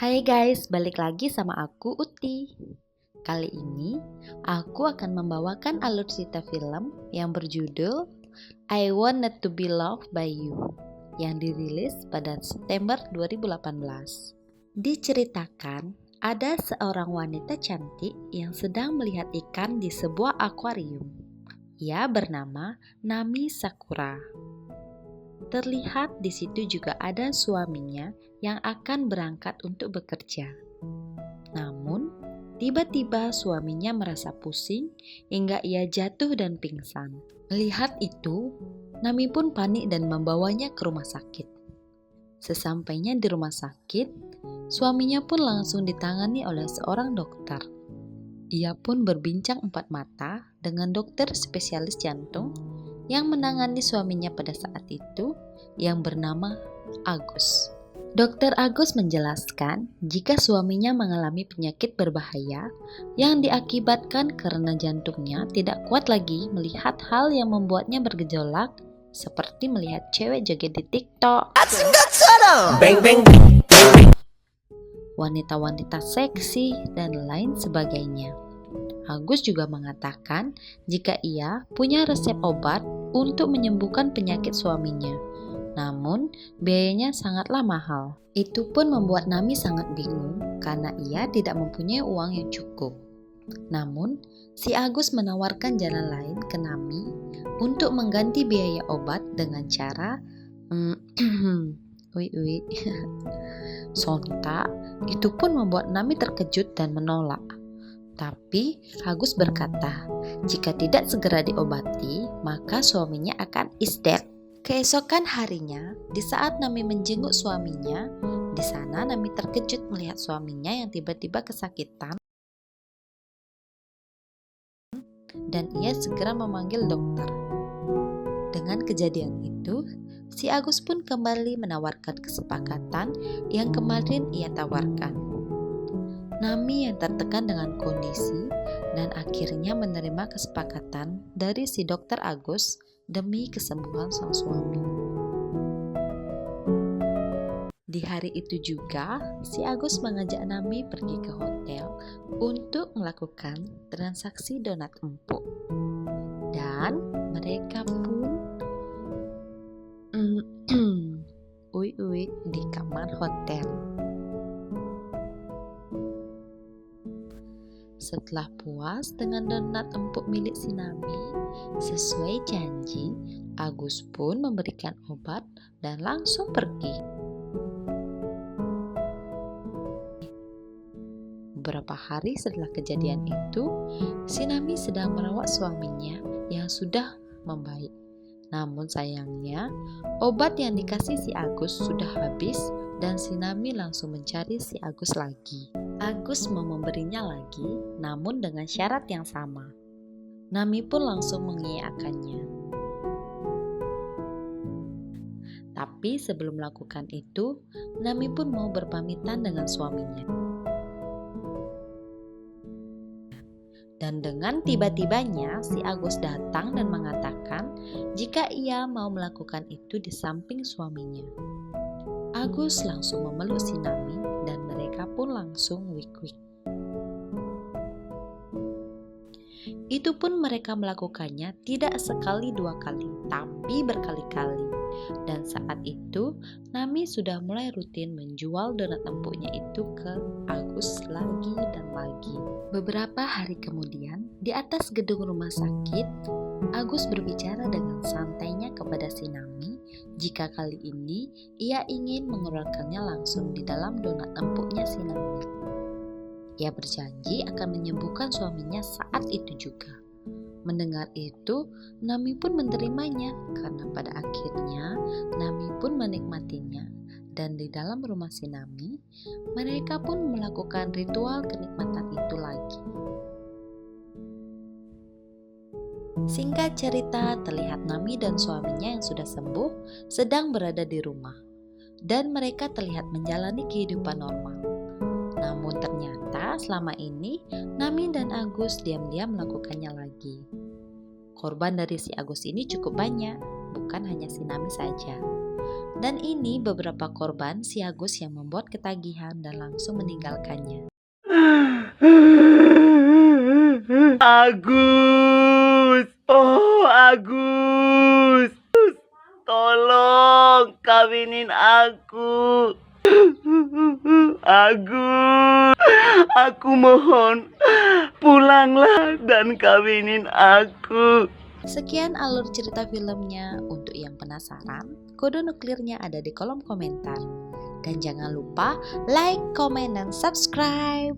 Hai guys, balik lagi sama aku Uti. Kali ini aku akan membawakan alur cerita film yang berjudul I Wanted to Be Loved by You yang dirilis pada September 2018. Diceritakan ada seorang wanita cantik yang sedang melihat ikan di sebuah akuarium. Ia bernama Nami Sakura. Terlihat di situ juga ada suaminya yang akan berangkat untuk bekerja. Namun, tiba-tiba suaminya merasa pusing hingga ia jatuh dan pingsan. Melihat itu, Nami pun panik dan membawanya ke rumah sakit. Sesampainya di rumah sakit, suaminya pun langsung ditangani oleh seorang dokter. Ia pun berbincang empat mata dengan dokter spesialis jantung yang menangani suaminya pada saat itu yang bernama Agus. Dokter Agus menjelaskan jika suaminya mengalami penyakit berbahaya yang diakibatkan karena jantungnya tidak kuat lagi melihat hal yang membuatnya bergejolak seperti melihat cewek joget di TikTok, wanita-wanita seksi, dan lain sebagainya. Agus juga mengatakan jika ia punya resep obat untuk menyembuhkan penyakit suaminya. Namun, biayanya sangatlah mahal. Itu pun membuat Nami sangat bingung karena ia tidak mempunyai uang yang cukup. Namun, si Agus menawarkan jalan lain ke Nami untuk mengganti biaya obat dengan cara sontak. Itu pun membuat Nami terkejut dan menolak. Tapi Agus berkata, jika tidak segera diobati, maka suaminya akan is dead. Keesokan harinya, di saat Nami menjenguk suaminya, di sana Nami terkejut melihat suaminya yang tiba-tiba kesakitan dan ia segera memanggil dokter. Dengan kejadian itu, si Agus pun kembali menawarkan kesepakatan yang kemarin ia tawarkan. Nami yang tertekan dengan kondisi dan akhirnya menerima kesepakatan dari si dokter Agus demi kesembuhan sang suami. Di hari itu juga, si Agus mengajak Nami pergi ke hotel untuk melakukan transaksi donat empuk. Dan mereka pun di kamar hotel. Setelah puas dengan donat empuk milik si Nami, sesuai janji, Agus pun memberikan obat dan langsung pergi. Beberapa hari setelah kejadian itu, si Nami sedang merawat suaminya yang sudah membaik. Namun sayangnya, obat yang dikasih si Agus sudah habis dan si Nami langsung mencari si Agus lagi. Agus mau memberinya lagi, namun dengan syarat yang sama. Nami pun langsung mengiyakannya. Tapi sebelum melakukan itu, Nami pun mau berpamitan dengan suaminya. Dan dengan tiba-tibanya, si Agus datang dan mengatakan jika ia mau melakukan itu di samping suaminya. Agus langsung memeluk si Nami dan mereka pun langsung wik-wik. Itu pun mereka melakukannya tidak sekali dua kali, tapi berkali-kali. Dan saat itu, Nami sudah mulai rutin menjual donat empuknya itu ke Agus lagi dan lagi. Beberapa hari kemudian, di atas gedung rumah sakit, Agus berbicara dengan santainya kepada si Nami jika kali ini ia ingin mengeluarkannya langsung di dalam donat empuknya si Nami. Ia berjanji akan menyembuhkan suaminya saat itu juga. Mendengar itu, Nami pun menerimanya karena pada akhirnya Nami pun menikmatinya. Dan di dalam rumah si Nami, mereka pun melakukan ritual kenikmatan itu lagi. Singkat cerita, terlihat Nami dan suaminya yang sudah sembuh sedang berada di rumah. Dan mereka terlihat menjalani kehidupan normal. Namun ternyata selama ini Nami dan Agus diam-diam melakukannya lagi. Korban dari si Agus ini cukup banyak, bukan hanya si Nami saja. Dan ini beberapa korban si Agus yang membuat ketagihan dan langsung meninggalkannya. Agus, oh Agus, tolong kawinin aku. Agus, aku mohon pulanglah dan kawinin aku. Sekian alur cerita filmnya. Untuk yang penasaran, kode nuklirnya ada di kolom komentar. Dan jangan lupa like, comment, dan subscribe.